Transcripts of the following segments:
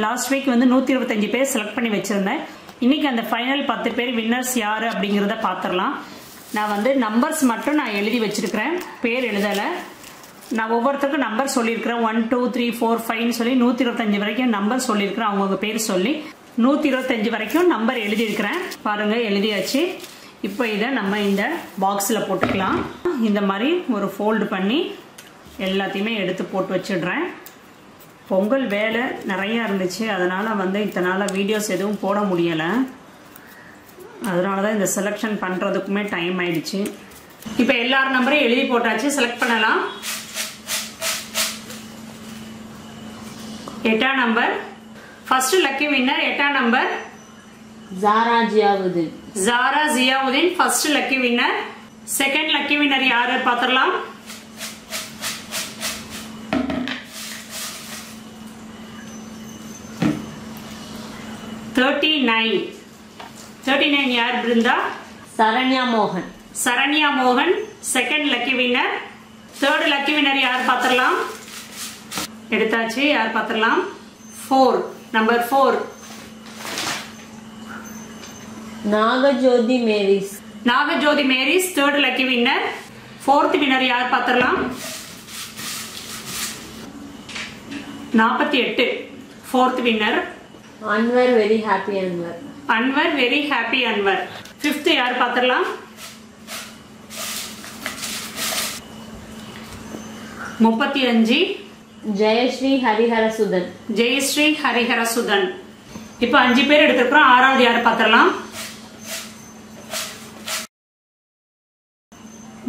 Last week வந்து 125 பேர் select பண்ணி வச்சிருந்தேன். இன்னைக்கு அந்த ஃபைனல் 10 பேர் வின்னர்ஸ் யாரு அப்படிங்கறத பாத்துறலாம். நான் வந்து நம்பர்ஸ் மட்டும் நான் எழுதி வச்சிருக்கிறேன், பேர் எழுதல. நான் ஒவ்வொருத்தருக்கும் நம்பர் சொல்லியிருக்கிறேன், 1 2 3 4 5 சொல்லி 125 வரைக்கும் நம்பர் சொல்லியிருக்கிறேன். அவங்கவுங்க பேர் சொல்லி 125 வரைக்கும் நம்பர் எழுதியிருக்கிறேன். பாருங்க, எழுதியாச்சு. இப்போ இதை நம்ம இந்த பாக்ஸில் போட்டுக்கலாம். இந்த மாதிரி ஒரு ஃபோல்டு பண்ணி எல்லாத்தையுமே எடுத்து போட்டு வச்சிடுறேன். பொங்கல் வேலை நிறையா இருந்துச்சு, அதனால் வந்து இத்தனால வீடியோஸ் எதுவும் போட முடியலை. அதனால தான் இந்த செலெக்ஷன் பண்ணுறதுக்குமே டைம் ஆயிடுச்சு. இப்போ எல்லார் நம்பரையும் எழுதி போட்டாச்சு, செலக்ட் பண்ணலாம். 8ஆம் நம்பர் ஃபர்ஸ்ட் லக்கி வின்னர். 8ஆம் number Zara Ziauddin. Zara Ziauddin first lucky winner. Second lucky winner யாரு பாத்திரலாம். $39 யார் பிருந்தா? சரண்யா மோகன். சரண்யா மோகன் second lucky winner. Third lucky winner யார் பாத்திரலாம். எடுத்தாச்சு, யார் பாத்திரலாம். 4 number 4 Nagajothi Maries. Nagajothi Maries third lucky winner. Fourth winner யார் பாத்திரலாம். 48 fourth winner. Anwar very happy Anwar. Anwar very happy Anwar. Fifth யார் பாத்திரலாம். 35 ஜெயஸ்ரீ ஹரிஹரசுதன். ஜெயஸ்ரீ ஹரிஹரசுதன். இப்போ 5 பேர் எடுத்துக்கிறோம். 6வது யார் பாத்திரலாம்.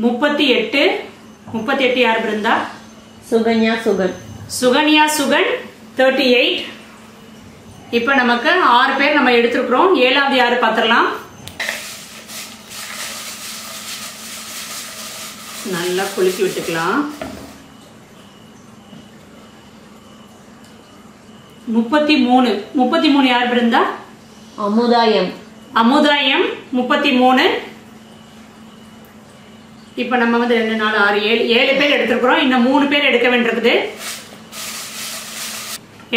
38 யார் பிருந்தா. சுகன்யா சுகன். சுகன்யா சுகன் 38. இப்ப நமக்கு 6 பேர் நம்ம எடுத்துக்கிறோம். 7வது யாரு பாத்திரலாம். நல்லா குலுக்கி விட்டுக்கலாம். 33 யார் பிருந்தா. அமுதாயம். அமுதாயம் 33. இப்ப நம்ம வந்து 2 4 6 7 பேர் எடுத்துக்கிறோம். இன்னும் 3 பேர் எடுக்க வேண்டியிருக்குது.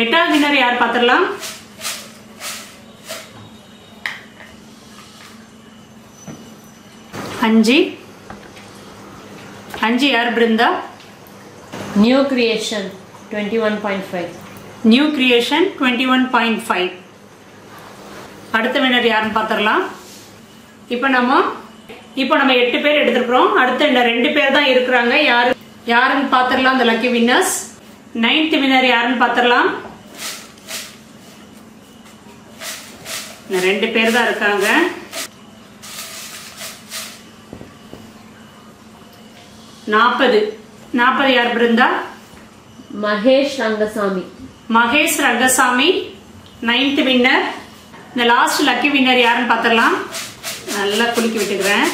8வது வின்னர் யார் பாத்திரலாம். 5 யார் Brinda. New creation 21.5. New creation 21.5. அடுத்த வின்னர் யாருன்னு பாத்திரலாம். இப்போ நம்ம 8 பேர் எடுத்துக்கிறோம். அடுத்த இந்த 2 பேர் தான் இருக்கிறாங்க. யாருன்னு பாத்திரலாம். அந்த லக்கி வின்னர்ஸ். 9th வின்னர் யாருன்னு பாத்திரலாம். 2 பேர் தான் இருக்காங்க. 40 யார் பிருந்தா. மகேஷ் ரங்கசாமி. Mahesh Rangasamy 9th winner. இந்த லாஸ்ட் லக்கி வின்னர் யாருன்னு பாத்திரலாம். நல்லா குலுக்கி விட்டுக்கிறேன்.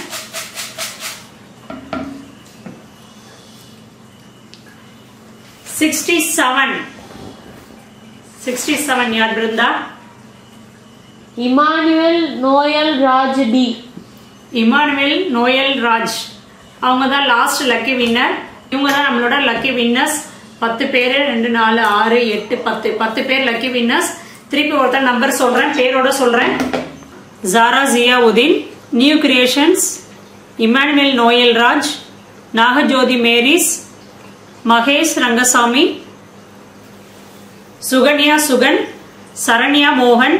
67 யார் பிருந்தா. இமானுவேல் நோயல் ராஜ் டி. இமானுவேல் நோயல் ராஜ் அவங்க தான் லாஸ்ட் லக்கி வின்னர். இவங்க தான் நம்மளோட லக்கி வின்னர்ஸ். 10 பேர் 2 4 6 8 10 பேர் லக்கி வின்னர்ஸ். திருப்பி ஒருத்தர் நம்பர் சொல்றேன், பேரோட சொல்றேன். ஜாரா ஜியாவுதீன், நியூ கிரியேஷன்ஸ், இமானுவேல் நோயல் ராஜ், நாகஜோதி மேரிஸ், மகேஷ் ரங்கசாமி, சுகன்யா சுகன், சரண்யா மோகன்,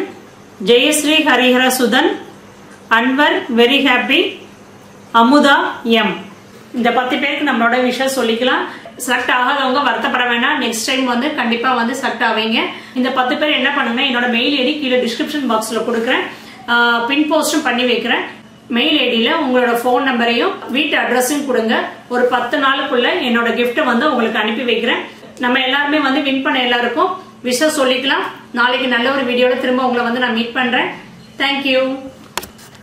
Jayashree Hariharasudhan, Anwar very happy, Amudha M. இந்த 10 பேருக்கு நம்மளோட விஷயம் சொல்லிக்கலாம். செலக்ட் ஆகாதவங்க வருத்தப்பட வேண்டாம். நெக்ஸ்ட் டைம் வந்து கண்டிப்பா வந்து செலக்ட் ஆவீங்க. இந்த 10 பேர் என்ன பண்ணுங்க, என்னோட மெயில் ஐடி கீழே டிஸ்கிரிப்ஷன் பாக்ஸ்ல கொடுக்குறேன், பின் போஸ்டும் பண்ணி வைக்கிறேன். மெயில் ஐடியில உங்களோட போன் நம்பரையும் வீட்டு அட்ரஸையும் கொடுங்க. ஒரு 10 நாளுக்குள்ள என்னோட கிஃப்ட் வந்து உங்களுக்கு அனுப்பி வைக்கிறேன். நம்ம எல்லாருமே வந்து வின் பண்ண எல்லாருக்கும் விஷயம் சொல்லிக்கலாம். நாளைக்கு நல்ல ஒரு வீடியோட திரும்ப உங்களை வந்து நான் மீட் பண்றேன். தேங்க்யூ.